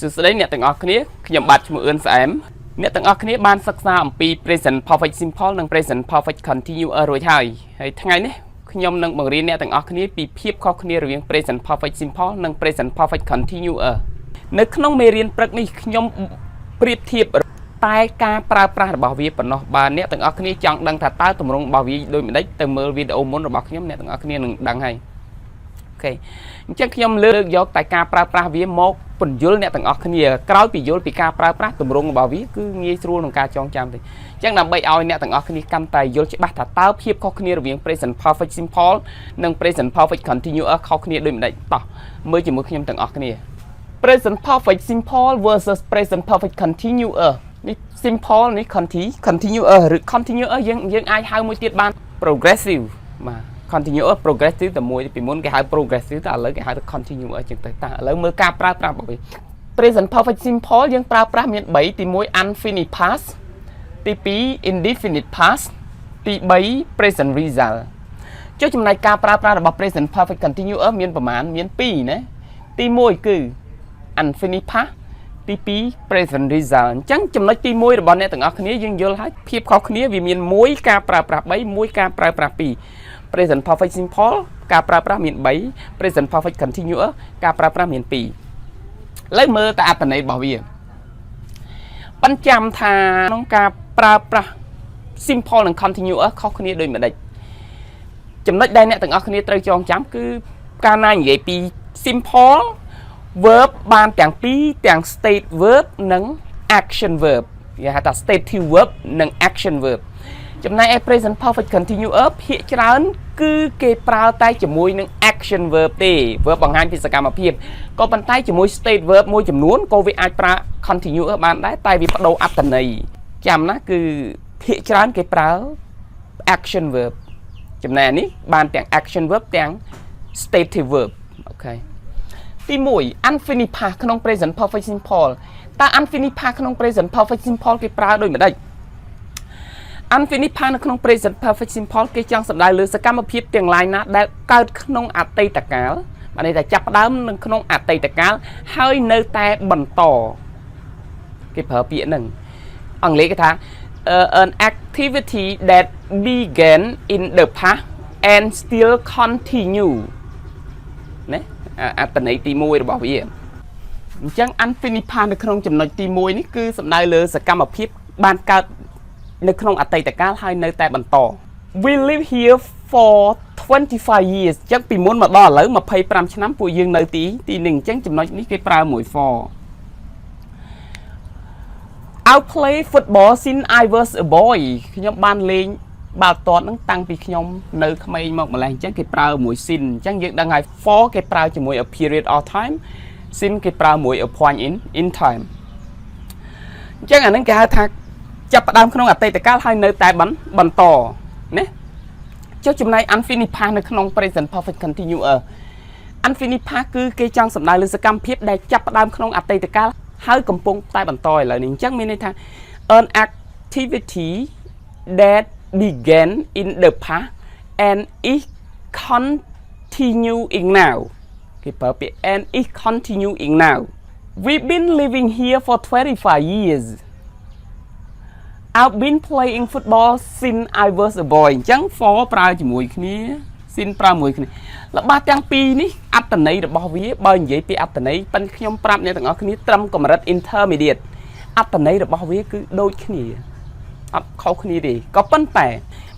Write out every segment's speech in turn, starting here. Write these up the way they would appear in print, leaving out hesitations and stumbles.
sự đấy nè từng ở kia nhầm bát cho một ơn sám nè từng ở kia ban sắc xaអំពី present perfect simple និង present perfect continuous រួចហើយថ្ងៃនេះខ្ញុំនឹងបង្រៀនអ្នកទាំងអស់គ្នាពីភាពខុសគ្នារវាង present perfect simple និង present perfect continuous នៅក្នុងមេរៀនព្រឹកនេះខ្ញុំប្រៀបធៀបតែការប្រើប្រាស់របស់វាប៉ុណ្ណោះបាទអ្នកទាំងអស់គ្នាចង់ដឹងថាតើទម្រង់របស់វាដូចម្ដេចទៅមើលវីដេអូមុនរបស់ខ្ញុំអ្នកទាំងអស់គ្នានឹងដឹងហើយអូខេអញ្ចឹងខ្ញុំលើកយកតែការប្រើប្រាស់វាមកពន្យល់អ្នកទាំងអស់គ្នាក្រោយពីយល់ពីការប្រើប្រាស់ទម្រង់របស់វាគឺងាយស្រួលក្នុងការចងចាំទេអញ្ចឹងដើម្បីឲ្យអ្នកទាំងអស់គ្នាកាន់តែយល់ច្បាស់ថាតើភាពខុសគ្នារវាង present perfect simple និង present perfect continuous ខុសគ្នាដូចម្ដេចតោះមើលជាមួយខ្ញុំទាំងអស់គ្នា present perfect simple versus present perfect continuous នេះ simple នេះ continuous ឬ continuous យើងអាចហៅមួយទៀតបាន progressive បាទ continuous progressive តែមួយពីមុនគេហៅ progressive តែឥឡូវគេហៅថា continuous ចឹងទៅតាឥឡូវមើលការប្រើប្រាស់របស់វា present perfect simple យើងប្រើប្រាស់មាន3ទី1 unfinished past ទី2 indefinite past ទី3 present result ចុះចំណែកការប្រើប្រាស់របស់ present perfect continuous មានប្រមាណមាន2ណាទី1គឺ unfinished past ទី2 present result អញ្ចឹងចំណុចទី1របស់អ្នកទាំងអស់គ្នាយើងយល់ហើយភាពខុសគ្នាវាមាន1ការប្រើប្រាស់3 1ការប្រើប្រាស់2 present perfect simple ការប្រើប្រាស់មាន3 present perfect continuous ការប្រើប្រាស់មាន2ឥឡូវមើលតែអត្ថន័យរបស់វាបញ្ចាំថាក្នុងការប្រើប្រាស់ simple និង continuous ខុសគ្នាដូចម្ដេចចំណុចដែលអ្នកទាំងអស់គ្នាត្រូវចងចាំគឺកាលណានិយាយពី simple verb បានទាំងពីរទាំង state verb និង action verb គេហៅថា stative verb និង action verb ចំណែកឯ present perfect continuous ភាគច្រើនគឺគេប្រើតែជាមួយនឹង action verb ទេ verb បង្ហាញពីសកម្មភាពក៏ប៉ុន្តែជាមួយ state verb មួយចំនួនក៏វាអាចប្រើ continuous បានដែរតែវាបដូរអត្ថន័យចាំណាគឺភាគច្រើនគេប្រើ action verb ចំណែកនេះបានទាំង action verb ទាំង stative verb អូខេទី1 unfinished past ក្នុង present perfect simple តើ unfinished past ក្នុង present perfect simple គេប្រើដូចម្ដេច unfinished past នៅក្នុង present perfect simple គេចង់សំដៅលើសកម្មភាពទាំងឡាយណាដែលកើតក្នុងអតីតកាលបានន័យថាចាប់ផ្ដើមនៅក្នុងអតីតកាលហើយនៅតែបន្តគេប្រើពាក្យហ្នឹងអង់គ្លេសគេថា an activity that began in the past and still continue ណាអត្ថន័យទី1របស់វាអញ្ចឹង unfinished past នៅក្នុងចំណុចទី1នេះគឺសំដៅលើសកម្មភាពបានកើតនៅក្នុងអតីតកាលហើយនៅតែបន្ត We live here for 25 years អញ្ចឹងពីមុនមកដល់ឥឡូវ25ឆ្នាំពួកយើងនៅទីនេះអញ្ចឹងចំណុចនេះគេប្រើមួយ for I play football since I was a boy ខ្ញុំបានលេងបាល់ទាត់ហ្នឹងតាំងពីខ្ញុំនៅក្មេងមកម្ល៉េះអញ្ចឹងគេប្រើមួយ sin អញ្ចឹងយើងដឹងហើយ for គេប្រើជាមួយ a period of time sin គេប្រើមួយ a point in time អញ្ចឹងអាហ្នឹងគេហៅថាចាប់ផ្ដើមក្នុងអតីតកាលហើយនៅតែបន្តណាចុះចំណែក unfinished past នៅក្នុង present perfect continuous unfinished past គឺគេចង់សំដៅលើសកម្មភាពដែលចាប់ផ្ដើមក្នុងអតីតកាលហើយកំពុងតែបន្តឥឡូវនេះអញ្ចឹងមានន័យថា an activity that began in the past and is continuing now គេប្រើពាក្យ and is continuing now we've been living here for 25 years I've been playing football since I was a boy អញ្ចឹង for ប្រើជាមួយគ្នា sin ប្រើមួយគ្នារបស់ទាំងពីរនេះអត្ថន័យរបស់វាបើនិយាយពីអត្ថន័យប៉ិនខ្ញុំប្រាប់អ្នកទាំងអស់គ្នាត្រឹមកម្រិត intermediate អត្ថន័យរបស់វាគឺដូចគ្នាអត់ខុសគ្នាទេក៏ប៉ុន្តែ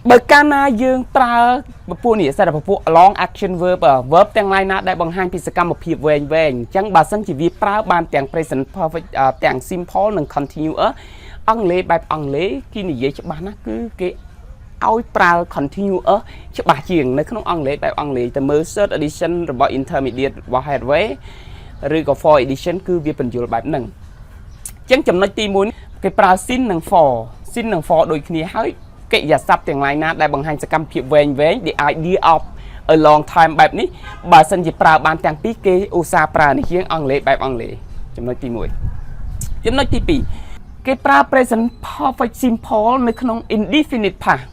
បើកាលណាយើងប្រើពពួកនេះសារពពួក long action verb verb ទាំងឡាយណាដែលបង្ហាញពីសកម្មភាពវែងអញ្ចឹងបើសិនជាវាប្រើបានទាំង present perfect ទាំង simple និង continuous អង់គ្លេសបែបអង់គ្លេសគេនិយាយច្បាស់ណាស់គឺគេឲ្យប្រើ continuous ច្បាស់ជាងនៅក្នុងអង់គ្លេសបែបអង់គ្លេសទៅមើល third edition របស់ intermediate របស់ Hathaway ឬក៏ fourth edition គឺវាបញ្យល់បែបហ្នឹងអញ្ចឹងចំណុចទី1គេប្រើ sin និង for sin និង for ដូចគ្នាហើយកិរិយាសព្ទទាំងឡាយណាដែលបង្ហាញសកម្មភាពវែង the idea of a long time បែបនេះបើសិនជាប្រើបានទាំងពីរគេឧស្សាហ៍ប្រើនេះជាងអង់គ្លេសបែបអង់គ្លេសចំណុចទី1ចំណុចទី2គេប្រើ present perfect simple នៅក្នុង indefinite past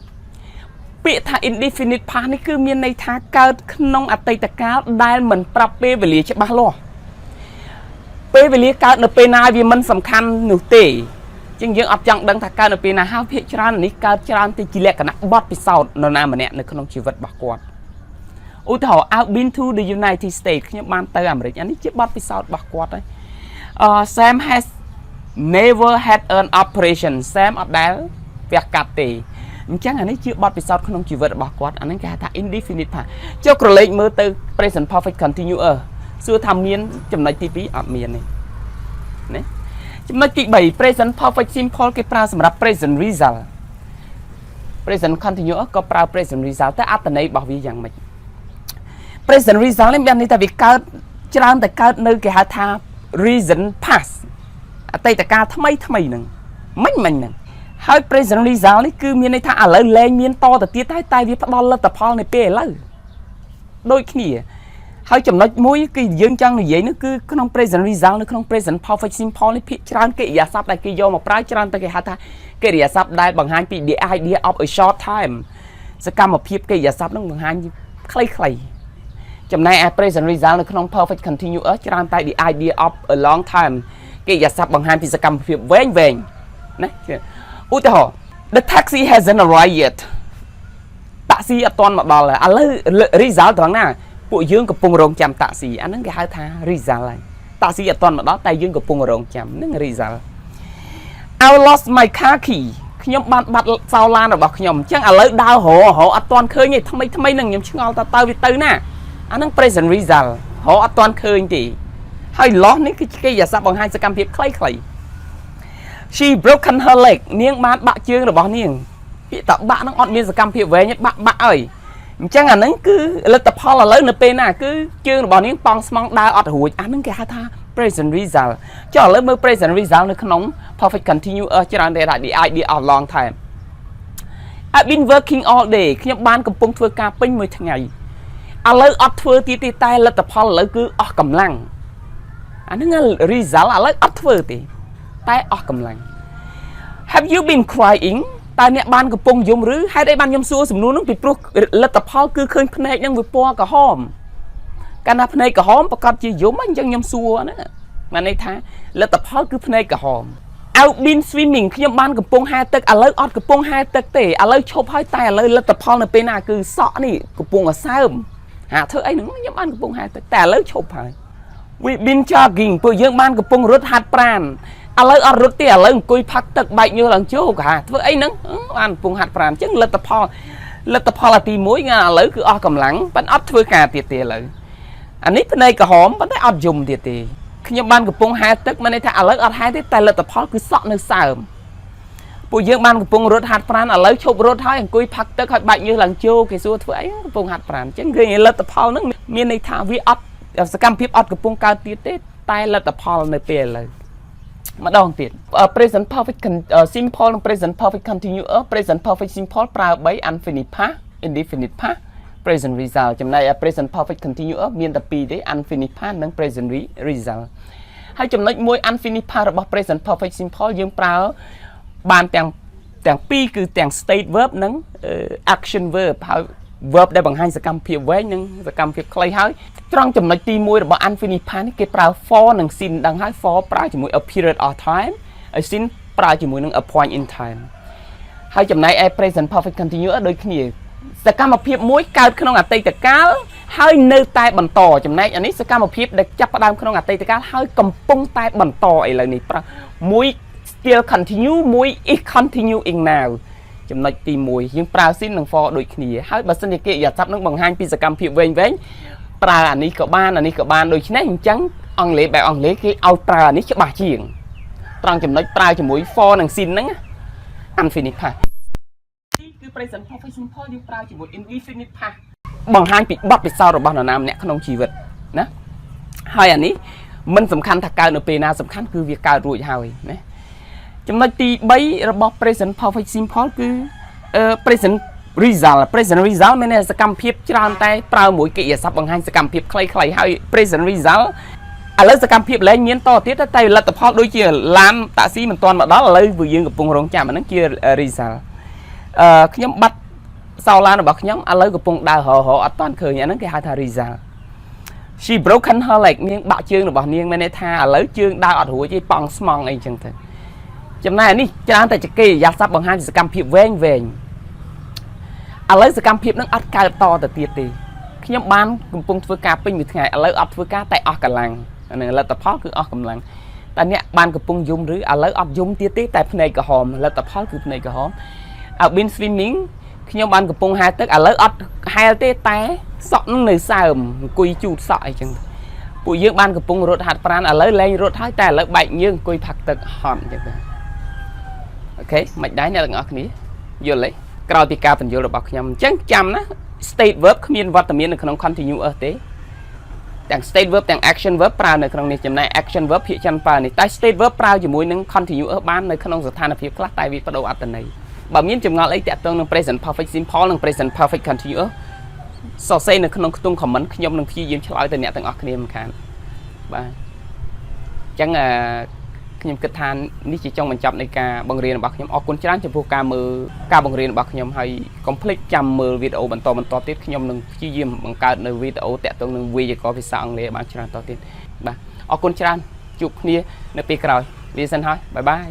ពាក្យថា indefinite past នេះគឺមានន័យថាកើតក្នុងអតីតកាលដែលមិនប្រាប់ពេលវេលាច្បាស់លាស់ ពេលវេលាកើតនៅពេលណាវាមិនសំខាន់នោះទេជាងយើងអត់ចង់ដឹងថាកើតនៅពេលណាហើយភាគច្រើននេះកើតច្រើនទីជាលក្ខណៈបទពិសោធន៍នរណាម្នាក់នៅក្នុងជីវិតរបស់គាត់ឧទាហរណ៍ I've been to the United States ខ្ញុំបានទៅអាមេរិកអានេះជាបទពិសោធន៍របស់គាត់ហើយSam has never had an operation Sam អត់ដែលវះកាត់ទេអញ្ចឹងអានេះជាបទពិសោធន៍ក្នុងជីវិតរបស់គាត់អាហ្នឹងគេហៅថា indefinite past ចុះក្រឡេកមើលទៅ present perfect continuous សួរថាមានចំណុចទី2អត់មានទេណាចំណុចទី3 present perfect simple គេប្រើសម្រាប់ present result present continuous ក៏ប្រើ present result តែអត្ថន័យរបស់វាយ៉ាងម៉េច present result នេះមានន័យថាវាកើតច្រើនតែកើតនៅគេហៅថា recent past អតីតកាលថ្មីហ្នឹងមិញហ្នឹងហើយ present result នេះគឺមានន័យថាឥឡូវលែងមានតទៅទៀតតែវាផ្ដល់លទ្ធផលនៅពេលឥឡូវដូចគ្នាហើយចំណុចមួយគឺយើងចង់និយាយនោះគឺក្នុង present result នៅក្នុង present perfect simple នេះភាគច្រើនកិរិយាសព្ទដែលគេយកមកប្រើច្រើនតែគេហៅថាកិរិយាសព្ទដែលបង្ហាញពី the idea of a short time សកម្មភាពកិរិយាសព្ទនឹងបង្ហាញខ្លីៗចំណែកឯ present result នៅក្នុង perfect continuous ច្រើនតែ the idea of a long time កិរិយាសព្ទបង្ហាញពីសកម្មភាពវែងណាឧទាហរណ៍ the taxi hasn't arrived yet តាក់ស៊ីអត់ទាន់មកដល់ឥឡូវ result ត្រង់ណាពួកយើងកំពុងរងចាំតាក់ស៊ីអាហ្នឹងគេហៅថា result ហើយតាក់ស៊ីអត់ទាន់មកដល់តែយើងកំពុងរងចាំហ្នឹង result I lost my car key ខ្ញុំបានបាត់សោឡានរបស់ខ្ញុំអញ្ចឹងឥឡូវដើររអត់ទាន់ឃើញទេថ្មីហ្នឹងខ្ញុំឆ្ងល់តើវាទៅណាអាហ្នឹង present result អត់ទាន់ឃើញទេហើយ loss នេះគឺកិរិយាសព្ទបង្ហាញសកម្មភាពខ្លីៗ She broken her leg នាងបានបាក់ជើងរបស់នាងពាក្យថាបាក់ហ្នឹងអត់មានសកម្មភាពវែងទេបាក់អើយអញ្ចឹងអាហ្នឹងគឺលទ្ធផលឥឡូវនៅពេលណាគឺជើងរបស់នាងប៉ងស្មងដើរអត់រួចអាហ្នឹងគេហៅថា present result ចុះឥឡូវមើល present result នៅក្នុង perfect continuous ច្រើនតែថា the idea of long time I've been working all day ខ្ញុំបានកំពុងធ្វើការពេញមួយថ្ងៃឥឡូវអត់ធ្វើទៀតទេតែលទ្ធផលឥឡូវគឺអស់កម្លាំងអាហ្នឹង result ឥឡូវអត់ធ្វើទេតែអស់កម្លាំង Have you been crying តើអ្នកបានកំពុងយំឬហេតុអីបានខ្ញុំសួរសំណួរនោះពីព្រោះលទ្ធផលគឺឃើញភ្នែកហ្នឹងវាពណ៌ក្រហមកាលណាភ្នែកក្រហមប្រកាសជាយំអញ្ចឹងខ្ញុំសួរហ្នឹងបានន័យថាលទ្ធផលគឺភ្នែកក្រហម I've been swimming ខ្ញុំបានកំពុងហែលទឹកឥឡូវអត់កំពុងហែលទឹកទេឥឡូវឈប់ហើយតែឥឡូវលទ្ធផលនៅពេលណាគឺសក់នេះកំពុងអសើមធ្វើអីហ្នឹងខ្ញុំបានកំពុងហែលទឹកតែឥឡូវឈប់ហើយ We've been jogging ពួកយើងបានកំពុងរត់ហាត់ប្រាណឥឡូវអត់រត់ទេឥឡូវអង្គុយផឹកទឹកបែកញើសឡើងជោកធ្វើអីហ្នឹងបានកំពុងហាត់ប្រាណអញ្ចឹងលទ្ធផលអាទី1ថ្ងៃឥឡូវគឺអស់កម្លាំងប៉ុន្តែអត់ធ្វើការទៀតទេឥឡូវអានេះភ្នែកក្រហមប៉ុន្តែអត់យំទៀតទេខ្ញុំបានកំពុងហែលទឹកមានន័យថាឥឡូវអត់ហែលទេតែលទ្ធផលគឺសក់នៅសើមពួកយើងបានកំពុងរត់ហាត់ប្រាណឥឡូវឈប់រត់ហើយអង្គុយផឹកទឹកហើយបែកញើសឡើងជោគេសួរធ្វើអីកំពុងហាត់ប្រាណអញ្ចឹងគឺលទ្ធផលហ្នឹងមានន័យថាវាអត់សកម្មភាពអត់កំពុងកើតទៀតទេតែលទ្ធផលនៅពេលឥឡូវម្ដងទៀត present perfect simple និង present perfect continuous present perfect simple ប្រើ3 infinite past indefinite past present result ចំណែក present perfect continuous មានតែ2ទេ infinite past និង present result ហើយចំណុចមួយ infinite past របស់ present perfect simple យើងប្រើបានទាំងពីរគឺទាំង state verb និង action verb ហើយ verb ដែលបង្ហាញសកម្មភាពវែងនិងសកម្មភាពខ្លីហើយត្រង់ចំណុចទី1របស់ infinite past នេះគេប្រើ for និង sin ដឹងហើយ for ប្រើជាមួយ a period of time ហើយ sin ប្រើជាមួយនឹង a point in time ហើយចំណែកឯ present perfect continuous ដូចគ្នាសកម្មភាពមួយកើតក្នុងអតីតកាលហើយនៅតែបន្តចំណែកអានេះសកម្មភាពដែលចាប់ផ្ដើមក្នុងអតីតកាលហើយកំពុងតែបន្តឥឡូវនេះប្រើមួយ still continue មួយ is continuing now ចំណុចទី1យើងប្រើ sin និង for ដូចគ្នាហើយបើសិនជាកិរិយាសព្ទនឹងបង្ហាញពីសកម្មភាពវែងប្រើអានេះក៏បានអានេះក៏បានដូចនេះអញ្ចឹងអង់គ្លេសបែបអង់គ្លេសគេឲ្យប្រើអានេះច្បាស់ជាងត្រង់ចំណុចប្រើជាមួយ for និង sin ហ្នឹង infinite past គឺ present perfect simple យើងប្រើជាមួយ indefinite past បង្ហាញពីបទពិសោធន៍របស់នរណាម្នាក់ក្នុងជីវិតណាហើយអានេះមិនសំខាន់ថាកើតនៅពេលណាសំខាន់គឺវាកើតរួចហើយណាចំណុចទី3របស់ present perfect simple គឺ present result មានសកម្មភាពច្រើនតែប្រើមួយកិរិយាសព្ទបង្ហាញសកម្មភាពខ្លីៗហើយ present result ឥឡូវសកម្មភាពលែងមានតទៀតតែលទ្ធផលដូចជាឡានតាក់ស៊ីមិនទាន់មកដល់ឥឡូវយើងកំពុងរងចាំអាហ្នឹងជា result ខ្ញុំបាត់សោឡានរបស់ខ្ញុំឥឡូវកំពុងដើររអត់ទាន់ឃើញអាហ្នឹងគេហៅថា result she broken her leg នាងបាក់ជើងរបស់នាងមានន័យថាឥឡូវជើងដើរអត់រួចទេប៉ង់ស្មងអីចឹងទៅចំណែកនេះច្រើនតែចកិរិយាសព្ទបង្ហាញសកម្មភាពវែងឥឡូវសកម្មភាពនឹងអត់កើតតទៅទៀតទេខ្ញុំបានកំពុងធ្វើការពេញមួយថ្ងៃឥឡូវអត់ធ្វើការតែអស់កម្លាំងនឹងលទ្ធផលគឺអស់កម្លាំងតែអ្នកបានកំពុងយំឬឥឡូវអត់យំទៀតទេតែភ្នែកក្រហមលទ្ធផលគឺភ្នែកក្រហម Been swimming ខ្ញុំបានកំពុងហែលទឹកឥឡូវអត់ហែលទេតែសក់នឹងនៅសើមអង្គុយជូតសក់អីចឹងពួកយើងបានកំពុងរត់ហាត់ប្រាណឥឡូវលែងរត់ហើយតែឥឡូវបែកញើងអង្គុយផឹកទឹកហត់ចឹងទៅអូខេមិនដែរអ្នកទាំងអស់គ្នាយល់ទេក្រោយពីការបញ្យល់របស់ខ្ញុំអញ្ចឹងចាំណា state verb គ្មានវត្តមាននៅក្នុង continuous ទេទាំង state verb ទាំង action verb ប្រើនៅក្នុងនេះចំណែក action verb ភាគច្រើនប្រើនេះតែ state verb ប្រើជាមួយនឹង continuous បាននៅក្នុងស្ថានភាពខ្លះតែវាបដូរអត្ថន័យបើមានចម្ងល់អីតាក់ទងនឹង present perfect simple និង present perfect continuous សរសេរនៅក្នុងខ្ទង់ comment ខ្ញុំនឹងព្យាយាមឆ្លើយទៅអ្នកទាំងអស់គ្នាមិនខានបាទអញ្ចឹងខ្ញុំគិតថានេះជាចុងបញ្ចប់នៃការបង្រៀនរបស់ខ្ញុំអរគុណច្រើនចំពោះការមើលការបង្រៀនរបស់ខ្ញុំហើយកុំភ្លេចចាំមើលវីដេអូបន្តទៀតខ្ញុំនឹងព្យាយាមបង្កើតនៅវីដេអូតាក់ទងនឹងវេយ្យាករណ៍ភាសាអង់គ្លេសបានច្រើនតទៀតបាទអរគុណច្រើនជួបគ្នានៅពេលក្រោយវាសិនហើយបាយបាយ